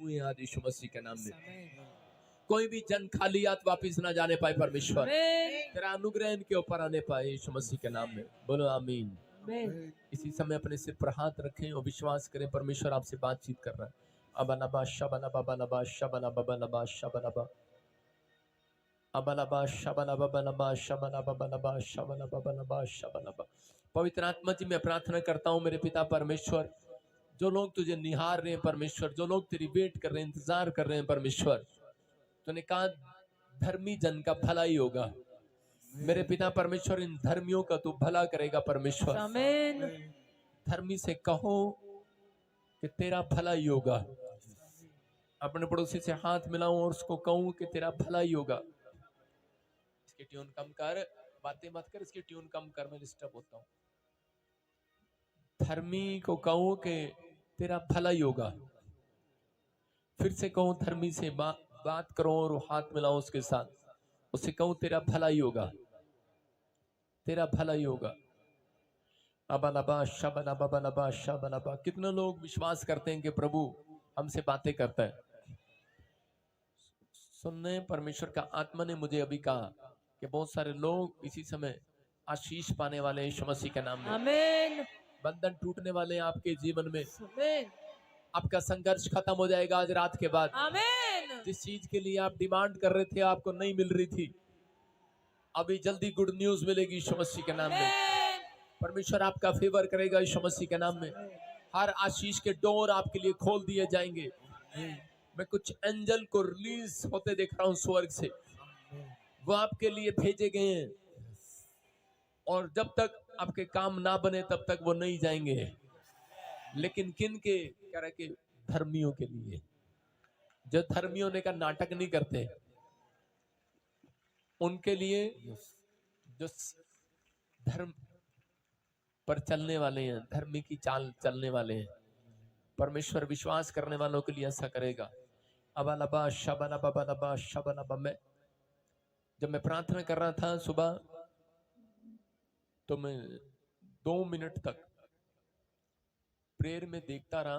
हुए आज यीशु मसीह के नाम में। कोई भी जन खाली हाथ वापिस ना जाने पाए परमेश्वर, तेरा अनुग्रह इनके ऊपर आने पाए यीशु मसीह के नाम में। बोलो आमीन। इसी समय अपने सिर पर हाथ रखें और विश्वास करें परमेश्वर आपसे बातचीत कर रहा है। अबनबा शबनबा बनबा शबनबा बनबा शबनबा अबनबा शबनबा बनबा शबनबा बनबा शबनबा बनबा शबनबा। पवित्र आत्मा जी मैं प्रार्थना करता हूँ मेरे पिता परमेश्वर, जो लोग तुझे निहार रहे हैं परमेश्वर, जो लोग तेरी वेट कर रहे हैं, इंतजार कर रहे हैं परमेश्वर, तूने कहा धर्मी जन का भला ही होगा। मेरे पिता परमेश्वर इन धर्मियों का तू भला करेगा परमेश्वर। आमीन। धर्मी से कहो कि तेरा भला ही होगा। अपने पड़ोसी से हाथ मिलाऊं और उसको कहूं कि तेरा भला ही होगा। इसकी ट्यून कम कर, बातें मत कर, इसकी ट्यून कम कर, मैं डिस्टर्ब होता हूं। धर्मी को कहूं कि तेरा भला ही होगा। फिर से कहूं धर्मी से बात करो और हाथ मिलाओ उसके साथ, उससे कहूं तेरा भला ही होगा, तेरा भला ही होगा। अबनबा शबनबा बनबा शबनबा। कितने लोग विश्वास करते हैं कि प्रभु हमसे बातें करता है। सुनने परमेश्वर का आत्मा ने मुझे अभी कहा कि बहुत सारे लोग इसी समय आशीष पाने वाले हैं यीशु मसीह के नाम में। आमीन। बंधन टूटने वाले हैं आपके जीवन में। आमीन। आपका संघर्ष खत्म हो जाएगा आज रात के बाद। आमीन। जिस चीज के लिए आप डिमांड कर रहे थे आपको नहीं मिल रही थी, अभी जल्दी गुड न्यूज मिलेगी यीशु मसीह के नाम में। परमेश्वर आपका फेवर करेगा यीशु मसीह के नाम में। हर आशीष के डोर आपके लिए खोल दिए जाएंगे। मैं कुछ एंजल को रिलीज होते देख रहा हूं स्वर्ग से, वो आपके लिए भेजे गए हैं और जब तक आपके काम ना बने तब तक वो नहीं जाएंगे। लेकिन किन के कह रहे कि धर्मियों के लिए, जो धर्मी होने का नाटक नहीं करते, उनके लिए, जो धर्म पर चलने वाले हैं, धर्मी की चाल चलने वाले हैं, परमेश्वर विश्वास करने वालों के लिए ऐसा करेगा। अबनबा शबनबा बनबा शबनबा। में जब मैं प्रार्थना कर रहा था सुबह, तो मैं 2 मिनट तक प्रेयर में देखता रहा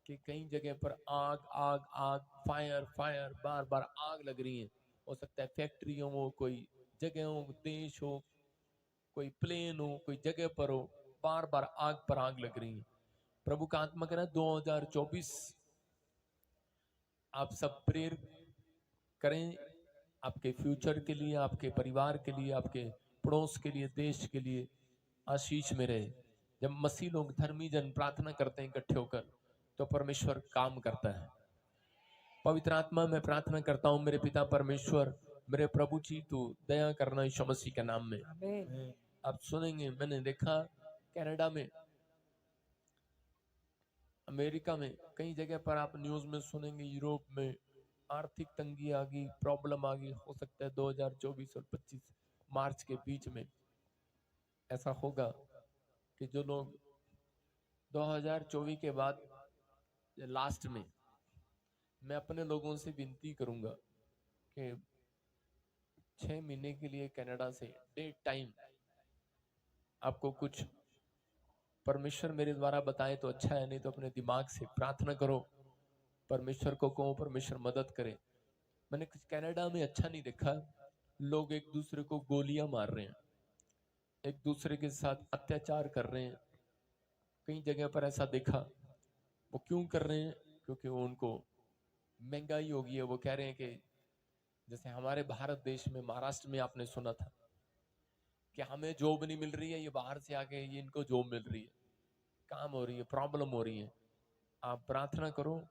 कि कई जगह पर आग आग आग, फायर फायर, बार बार आग लग रही है। हो सकता है फैक्ट्रियों हो, कोई जगह हो, देश हो, कोई प्लेन हो, कोई जगह पर हो, बार बार आग पर आग लग रही है। प्रभु का आत्मा कह रहा है 2024 आप सब प्रेयर करें आपके फ्यूचर के लिए, आपके परिवार के लिए, आपके पड़ोस के लिए, देश के लिए आशीष में रहे। जब मसीह लोग, धर्मी जन प्रार्थना करते हैं इकट्ठे होकर, तो परमेश्वर काम करता है। पवित्र आत्मा मैं प्रार्थना करता हूँ मेरे पिता परमेश्वर, मेरे प्रभु जी तू दया करना यीशु मसीह के नाम में। आमीन। आप सुनेंगे, मैंने देखा कनाडा में, अमेरिका में, कई जगह पर आप न्यूज में सुनेंगे, यूरोप में आर्थिक तंगी आ गई, प्रॉब्लम आ गई। हो सकता है 2024 और 25 मार्च के बीच में ऐसा होगा कि जो लोग 2024 के बाद लास्ट में, मैं अपने लोगों से विनती करूंगा कि 6 महीने के लिए कनाडा से डेट टाइम आपको कुछ परमेश्वर मेरे द्वारा बताए तो अच्छा है, नहीं तो अपने दिमाग से प्रार्थना करो, परमेश्वर को कहो परमेश्वर मदद करे। मैंने कुछ कनाडा में अच्छा नहीं देखा, लोग एक दूसरे को गोलियां मार रहे हैं, एक दूसरे के साथ अत्याचार कर रहे हैं। कई जगह पर ऐसा देखा। वो क्यों कर रहे हैं? क्योंकि वो उनको महंगाई हो गई है। वो कह रहे हैं कि जैसे हमारे भारत देश में, महाराष्ट्र में आपने सुना था कि हमें जॉब नहीं मिल रही है, ये बाहर से आके ये इनको जॉब मिल रही है, काम हो रही है, प्रॉब्लम हो रही है। आप प्रार्थना करो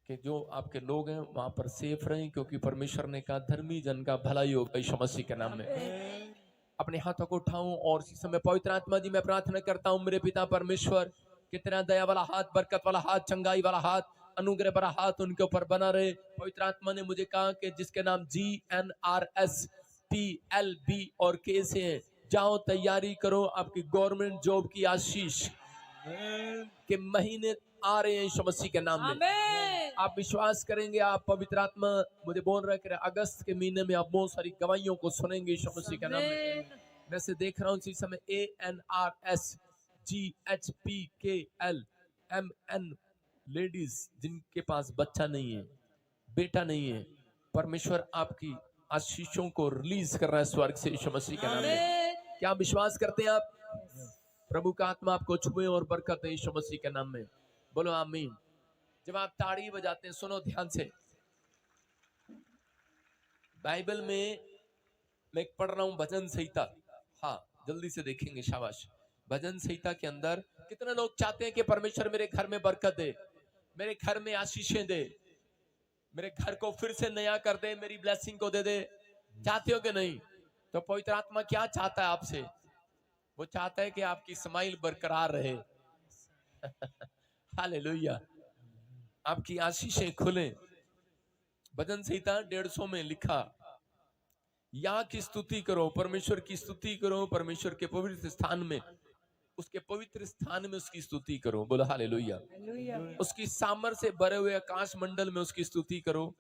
कि जो आपके लोग हैं वहां पर सेफ रहें, क्योंकि परमेश्वर ने कहा धर्मी जन का भला ही होगा यीशु मसीह के नाम में। अपने हाथों को उठाऊं और इसी समय पवित्र आत्मा जी मैं प्रार्थना करता हूं मेरे पिता परमेश्वर, कितना दया वाला हाथ, बरकत वाला हाथ, चंगाई वाला हाथ, अनुग्रह वाला हाथ उनके ऊपर बना रहे। पवित्र आत्मा ने मुझे कहा कि जिसके नाम GNRSPLB और K से है, जाओ तैयारी करो, आपकी गवर्नमेंट जॉब की आशीष के महीने आ रहे हैं यीशु मसीह के नाम में। आमीन। आप विश्वास करेंगे, आप पवित्र आत्मा मुझे बोल रहे हैं अगस्त के महीने में आप बहुत सारी गवाहियों को सुनेंगे यीशु मसीह के नाम में। मैं से देख रहा हूँ इसी समय ANRSGHPKLMN लेडीज जिनके पास बच्चा नहीं है, बेटा नहीं है, परमेश्वर आपकी आशीषों को रिलीज कर रहा है स्वर्ग से यीशु मसीह के नाम में। क्या विश्वास करते हैं आप? प्रभु का आत्मा आपको छुए और बरकत है यीशु मसीह के नाम में। बोलो आमीन। जब आप ताड़ी बजाते हैं, सुनो ध्यान से, बाइबल में मैं पढ़ रहा हूं भजन संहिता। हाँ, जल्दी से देखेंगे, शाबाश। भजन संहिता के अंदर कितने लोग चाहते हैं कि परमेश्वर मेरे घर में बरकत दे, मेरे घर में आशीषें दे, मेरे घर को फिर से नया कर दे, मेरी ब्लेसिंग को दे दे? चाहते हो कि नहीं? तो पवित्र आत्मा क्या चाहता है आपसे? वो चाहता है कि आपकी स्माइल बरकरार रहे। हालेलुया। आपकी आशीषें खुले। भजन संहिता 150 में लिखा, या की स्तुति करो, परमेश्वर की स्तुति करो, परमेश्वर के पवित्र स्थान में, उसके पवित्र स्थान में उसकी स्तुति करो। बोलो हालेलुया। उसकी सामर्थ से भरे हुए आकाश मंडल में उसकी स्तुति करो,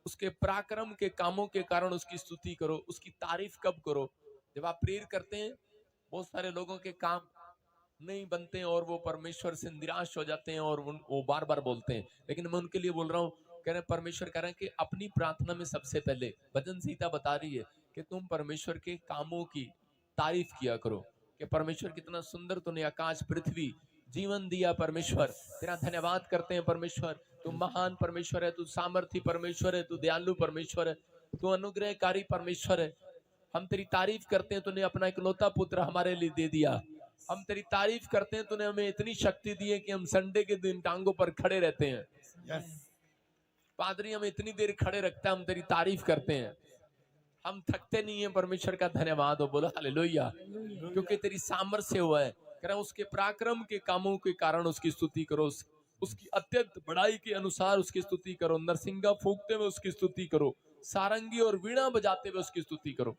उसके पराक्रम के कामों के कारण उसकी स्तुति करो। उसकी तारीफ कब करो? जब आप प्रेयर करते हैं, बहुत सारे लोगों के काम नहीं बनते हैं और वो परमेश्वर से निराश हो जाते हैं और वो बार बार बोलते हैं, लेकिन मैं उनके लिए बोल रहा हूँ, कह रहे हैं परमेश्वर कह रहे हैं कि अपनी प्रार्थना में सबसे पहले भजन संहिता बता रही है कि तुम परमेश्वर के कामों की तारीफ किया करो, कि परमेश्वर कितना सुंदर तूने आकाश पृथ्वी जीवन दिया। परमेश्वर तेरा धन्यवाद करते हैं। परमेश्वर तू महान परमेश्वर है, तू सामर्थी परमेश्वर है, तू दयालु परमेश्वर है, तू अनुग्रहकारी परमेश्वर है। हम तेरी तारीफ करते हैं, तूने अपना इकलौता पुत्र हमारे लिए दे दिया। हम तेरी तारीफ करते हैं, तूने हमें इतनी शक्ति दी है कि हम संडे के दिन टांगों पर खड़े रहते हैं। पादरी हमें इतनी देर खड़े रखता है, हम तेरी तारीफ करते हैं, हम थकते नहीं है। परमेश्वर का धन्यवाद हो। बोलो हालेलुया। क्योंकि तेरी सामर्थ्य हुआ है। कह रहा उसके पराक्रम के कामों के कारण उसकी स्तुति करो, उसकी अत्यंत बड़ाई के अनुसार उसकी स्तुति करो, नरसिंगा फूंकते हुए उसकी स्तुति करो, सारंगी और वीणा बजाते हुए उसकी स्तुति करो।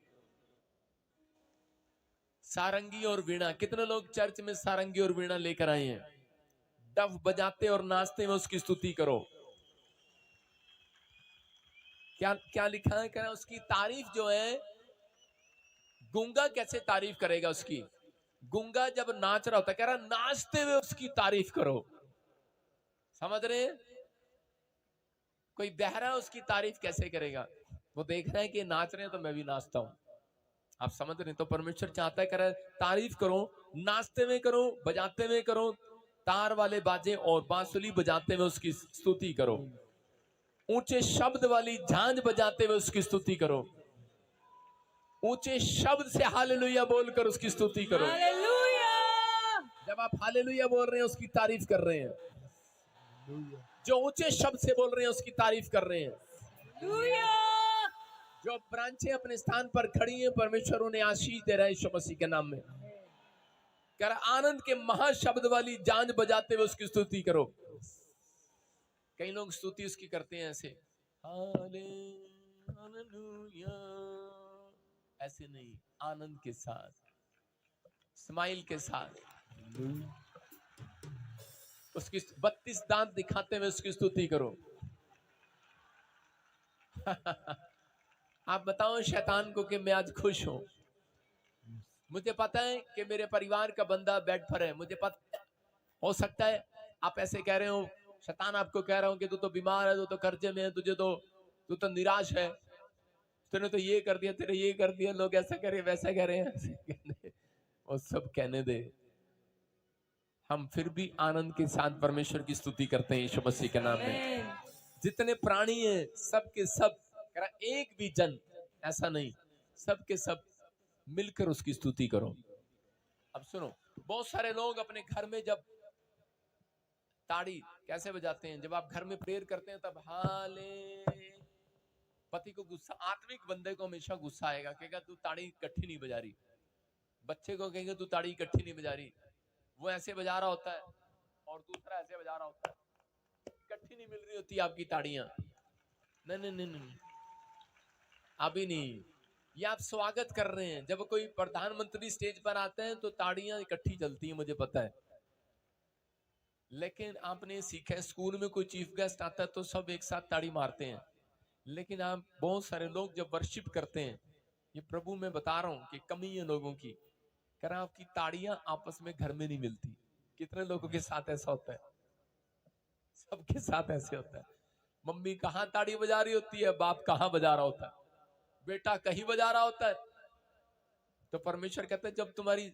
सारंगी और वीणा, कितने लोग चर्च में सारंगी और वीणा लेकर आए हैं? डफ बजाते और नाचते हुए उसकी स्तुति करो। क्या क्या लिखा है? कह रहा उसकी तारीफ जो है, गूंगा कैसे तारीफ करेगा उसकी? गूंगा जब नाच रहा होता है, कह रहा नाचते हुए उसकी तारीफ करो। समझ रहे हैं? कोई बहरा उसकी तारीफ कैसे करेगा? वो देख रहा है कि नाच रहे हैं तो मैं भी नाचता हूं। आप समझ रहे हैं? तो परमेश्वर चाहता है, कह रहा है तारीफ करो, नाचते हुए करो, बजाते हुए करो, तार वाले बाजे और बांसुरी बजाते हुए उसकी स्तुति करो, ऊंचे शब्द वाली झांझ बजाते हुए उसकी स्तुति करो, ऊंचे शब्द से हालेलुया बोलकर उसकी स्तुति करो। जब आप हालेलुया बोल रहे हैं, उसकी तारीफ कर रहे हैं। जो ऊंचे शब्द से बोल रहे हैं उसकी तारीफ कर रहे हैं। जो ब्रांचें अपने स्थान पर खड़ी हैं, परमेश्वर उन्हें आशीष दे रहा है यीशु मसीह के नाम में। कर आनंद के महाशब्द वाली झांझ बजाते हुए उसकी स्तुति करो। कई लोग स्तुति उसकी करते हैं ऐसे, हालेलुया, ऐसे नहीं, आनंद के साथ, स्माइल के साथ उसकी 32 दांत दिखाते हुए उसकी स्तुति करो। आप बताओ शैतान को कि मैं आज खुश हूं। मुझे पता है कि मेरे परिवार का बंदा बेड पर है। मुझे पता हो सकता है आप ऐसे कह रहे हो, शैतान आपको कह रहा हूं कि तू तो बीमार है, तू तो कर्जे में है, तू तो निराश है, तूने तो ये कर दिया, तेरे ये कर दिया, लोग ऐसा कह रहे वैसा कह रहे हैं। वो सब कहने दे, हम फिर भी आनंद के साथ परमेश्वर की स्तुति करते हैं यीशु मसीह के नाम में। जितने प्राणी हैं सब के सब, एक भी जन ऐसा नहीं, सब के सब मिलकर उसकी स्तुति करो। अब सुनो, बहुत सारे लोग अपने घर में जब ताड़ी कैसे बजाते हैं, जब आप घर में प्रेयर करते हैं तब हाले, पति को गुस्सा, आत्मिक बंदे को हमेशा गुस्सा आएगा, कहेगा तू ताड़ी इकट्ठी नहीं बजा रही। बच्चे को कहेंगे तू ताड़ी इकट्ठी नहीं बजा रही, वो ऐसे बजा रहा होता है और दूसरा ऐसे बजा रहा होता है, इकट्ठी नहीं मिल रही होती आपकी ताड़ियां। नहीं नहीं नहीं नहीं, अभी नहीं। ये आप स्वागत कर रहे हैं। जब कोई प्रधानमंत्री स्टेज पर आते हैं तो ताड़ियां इकट्ठी चलती हैं, मुझे पता है। लेकिन आपने सीखा है, स्कूल में कोई चीफ गेस्ट आता है तो सब एक साथ ताड़ी मारते हैं। लेकिन आप बहुत सारे लोग जब वर्शिप करते हैं, ये प्रभु मैं बता रहा हूं कि कमी है लोगों की, कर आपकी ताड़ियां आपस में घर में नहीं मिलती। कितने लोगों के साथ ऐसा होता है? सबके साथ ऐसे होता है। मम्मी कहाँ ताड़ी बजा रही होती है, बाप कहाँ बजा रहा होता है, बेटा कहीं बजा रहा होता है। तो परमेश्वर कहते हैं जब तुम्हारी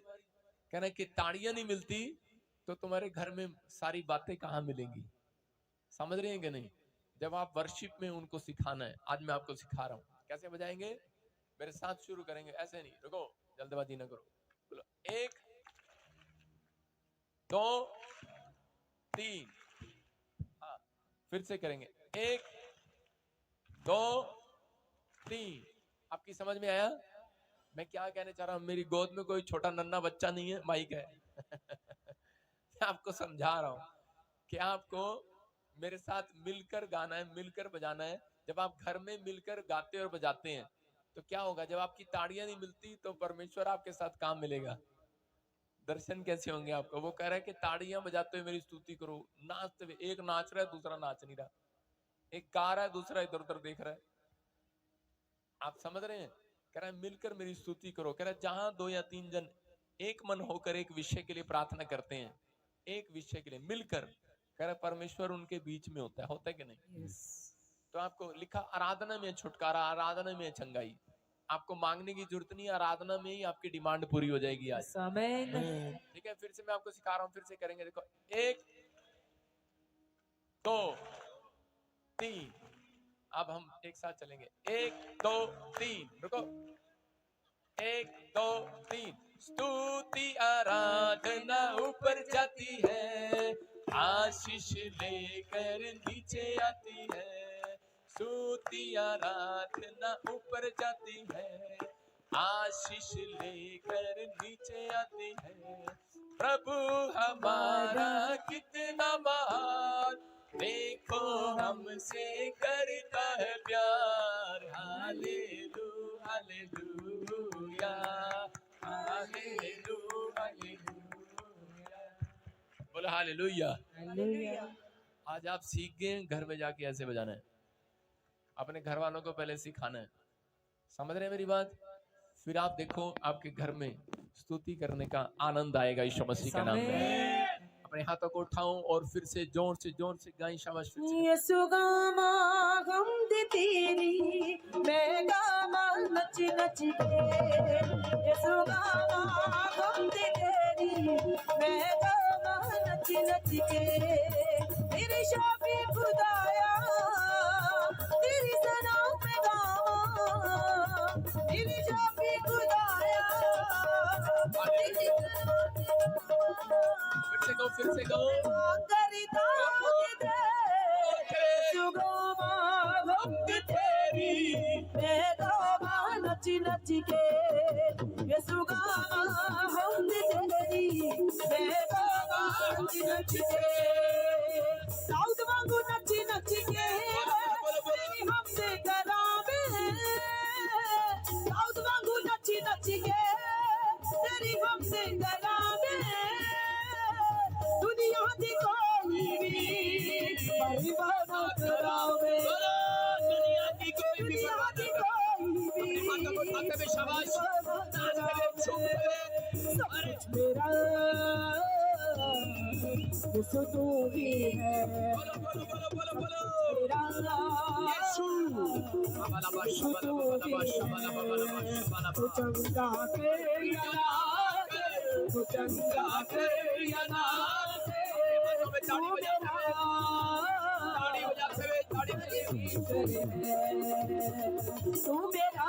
कहना कि ताड़ियां नहीं मिलती तो तुम्हारे घर में सारी बातें कहाँ मिलेंगी। समझ रहे हैं कि नहीं? जब आप वर्शिप में उनको सिखाना है, आज मैं आपको सिखा रहा हूँ कैसे बजाएंगे। मेरे साथ शुरू करेंगे, ऐसे नहीं, रुको, जल्दबाजी ना करो। बोलो 1 2 3। हाँ, फिर से करेंगे 1 2 3। आपकी समझ में आया मैं क्या कहने चाह रहा हूँ? मेरी गोद में कोई छोटा नन्हा बच्चा नहीं है, माइक है। मैं आपको समझा रहा हूँ कि आपको मेरे साथ मिलकर गाना है, मिलकर बजाना है। जब आप घर में मिलकर गाते और बजाते हैं तो क्या होगा, जब आपकी ताड़ियां नहीं मिलती तो परमेश्वर आपके साथ काम मिलेगा। दर्शन कैसे होंगे आपको? वो कह रहा है कि ताड़ियां बजाते हुए मेरी स्तुति करो, नाचते हुए। एक नाच रहा है, दूसरा नाच नहीं रहा, एक गा रहा है, दूसरा इधर उधर देख रहा है। आप समझ रहे हैं? कह रहा है मिलकर मेरी स्तुति करो। कह रहा है जहां 2 या 3 जन एक मन होकर एक विषय के लिए प्रार्थना करते हैं, एक विषय के लिए मिलकर, कह रहा है परमेश्वर उनके बीच में होता है कि नहीं? yes. तो आपको लिखा आराधना में छुटकारा, आराधना में चंगाई। आपको मांगने की जरूरत नहीं, आराधना में ही आपकी डिमांड पूरी हो जाएगी आज। ठीक है, फिर से मैं आपको सिखा रहा हूं, फिर से करेंगे। देखो 1 2 3। अब हम एक साथ चलेंगे 1 2 3। रुको 1 2 3। स्तुति आराधना ऊपर जाती है, आशीष लेकर नीचे आती है। स्तुति आराधना ऊपर जाती है, आशीष लेकर नीचे आती है। प्रभु हमारा कितना महान, देखो हमसे करता है प्यार। Hallelujah hallelujah hallelujah hallelujah. बोलो हालेलुया हालेलुया। आज आप सीख गए घर में जाके ऐसे बजाना है। अपने घर वालों को पहले सिखाना है। समझ रहे हैं मेरी बात? फिर आप देखो आपके घर में स्तुति करने का आनंद आएगा यीशु मसीह के नाम में। अपने हाथों को उठाओ और फिर से जोर से गाएं। शाबाश। यीशु गामा हमद तेरी, मैं गामा नच नच के। यीशु गामा हमद तेरी, मैं गामा नच नच के। तेरी शाफी खुदाया, तेरी सना पे गावा, तेरी शाफी खुदाया। फिर से गो नच नच के। यीशु गामा हमद तेरी, मैं गामा नच नच के। दाऊद वांगू नच नच के तेरी हमसे करावे। दाऊद वांगू नच नच के तेरी हमसे करावे। दुनिया दी कोई भी परिवार करावे, दुनिया की कोई भी शाबाश। मेरा यीशु तू ही है, मेरा यीशु तू ही है। तू चंगा के तू चंगा के तू मेरा